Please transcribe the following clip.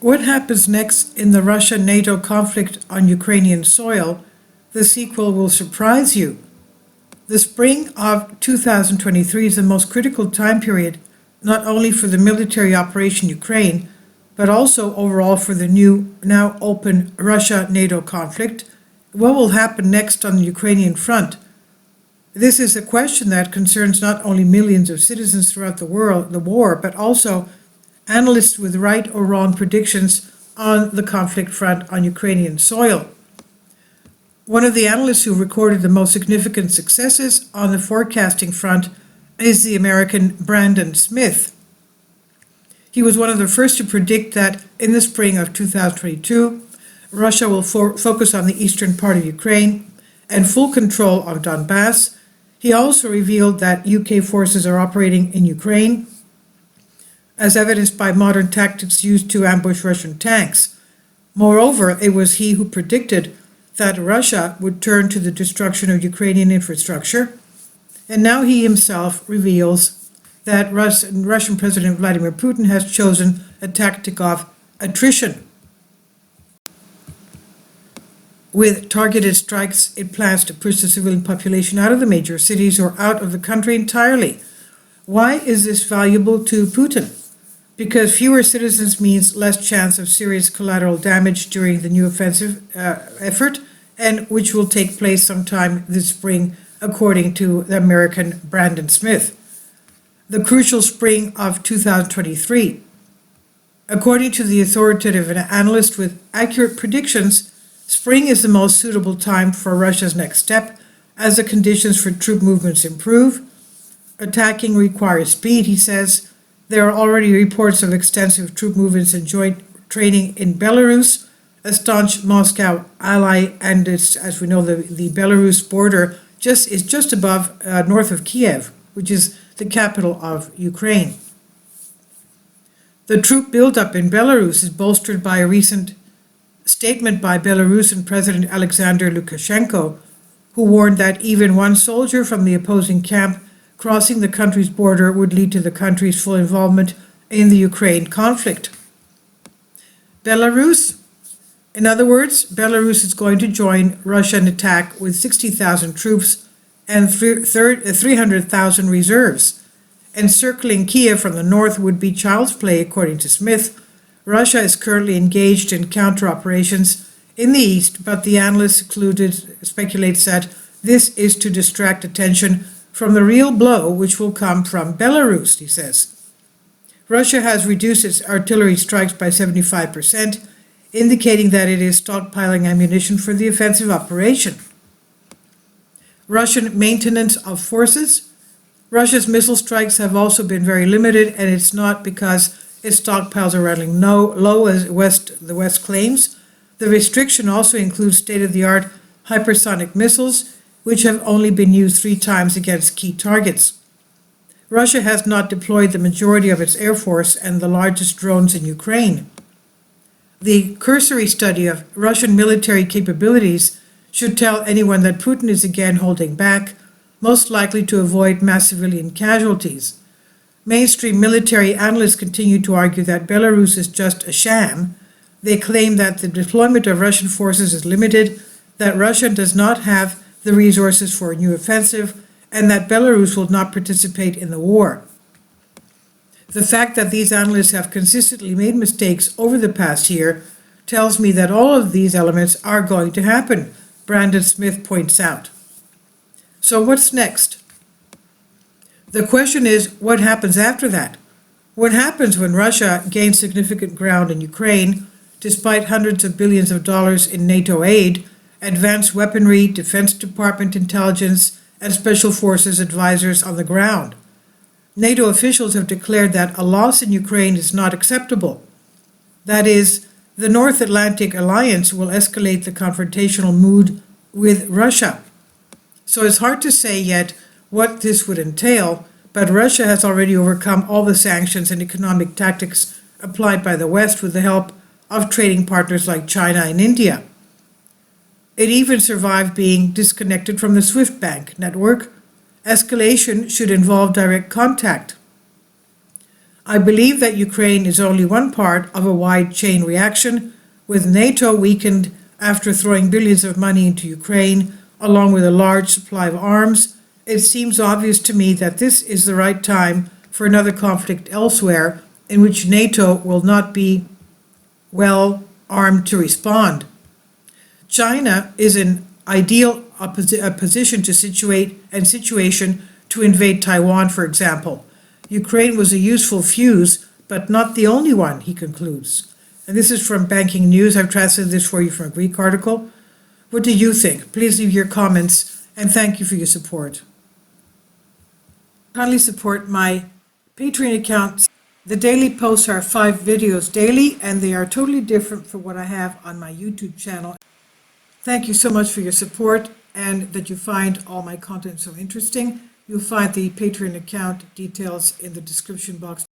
What happens next in the Russia-NATO conflict on Ukrainian soil? The sequel will surprise you. The spring of 2023 is the most critical time period, not only for the military operation Ukraine, but also overall for the new, now open Russia-NATO conflict. What will happen next on the Ukrainian front? This is a question that concerns not only millions of citizens throughout the war, but also analysts with right or wrong predictions on the conflict front on Ukrainian soil. One of the analysts who recorded the most significant successes on the forecasting front is the American Brandon Smith. He was one of the first to predict that in the spring of 2022, Russia will focus on the eastern part of Ukraine and full control of Donbass. He also revealed that UK forces are operating in Ukraine, as evidenced by modern tactics used to ambush Russian tanks. Moreover, it was he who predicted that Russia would turn to the destruction of Ukrainian infrastructure, and now he himself reveals that Russian President Vladimir Putin has chosen a tactic of attrition. With targeted strikes, it plans to push the civilian population out of the major cities or out of the country entirely. Why is this valuable to Putin? Because fewer citizens means less chance of serious collateral damage during the new offensive effort, and which will take place sometime this spring, according to the American Brandon Smith. The crucial spring of 2023. According to the authoritative analyst with accurate predictions, spring is the most suitable time for Russia's next step, as the conditions for troop movements improve. Attacking requires speed, he says. There are already reports of extensive troop movements and joint training in Belarus, a staunch Moscow ally, and it's, as we know, the Belarus border is just above north of Kiev, which is the capital of Ukraine. The troop buildup in Belarus is bolstered by a recent statement by Belarusian President Alexander Lukashenko, who warned that even one soldier from the opposing camp crossing the country's border would lead to the country's full involvement in the Ukraine conflict. Belarus, in other words, Belarus is going to join Russia in attack with 60,000 troops and 300,000 reserves. Encircling Kiev from the north would be child's play, according to Smith. Russia is currently engaged in counter-operations in the east, but the analyst speculates that this is to distract attention from the real blow which will come from Belarus, he says. Russia has reduced its artillery strikes by 75%, indicating that it is stockpiling ammunition for the offensive operation. Russian maintenance of forces. Russia's missile strikes have also been very limited, and it's not because its stockpiles are running low, as the West claims. The restriction also includes state-of-the-art hypersonic missiles, which have only been used 3 times against key targets. Russia has not deployed the majority of its air force and the largest drones in Ukraine. The cursory study of Russian military capabilities should tell anyone that Putin is again holding back, most likely to avoid mass civilian casualties. Mainstream military analysts continue to argue that Belarus is just a sham. They claim that the deployment of Russian forces is limited, that Russia does not have the resources for a new offensive, and that Belarus will not participate in the war. The fact that these analysts have consistently made mistakes over the past year tells me that all of these elements are going to happen, Brandon Smith points out. So what's next? The question is, what happens after that? What happens when Russia gains significant ground in Ukraine, despite hundreds of billions of dollars in NATO aid, advanced weaponry, Defense Department intelligence, and special forces advisors on the ground? NATO officials have declared that a loss in Ukraine is not acceptable. That is, the North Atlantic Alliance will escalate the confrontational mood with Russia. So it's hard to say yet what this would entail, but Russia has already overcome all the sanctions and economic tactics applied by the West with the help of trading partners like China and India. It even survived being disconnected from the SWIFT bank network. Escalation should involve direct contact. I believe that Ukraine is only one part of a wide chain reaction, with NATO weakened after throwing billions of money into Ukraine, along with a large supply of arms. It seems obvious to me that this is the right time for another conflict elsewhere in which NATO will not be well armed to respond. China is in ideal position to situation to invade Taiwan, for example. Ukraine was a useful fuse, but not the only one, he concludes. And this is from Banking News. I've translated this for you from a Greek article. What do you think? Please leave your comments, and thank you for your support. Kindly support my Patreon account. The daily posts are 5 videos daily, and they are totally different from what I have on my YouTube channel. Thank you so much for your support and that you find all my content so interesting. You'll find the Patreon account details in the description box.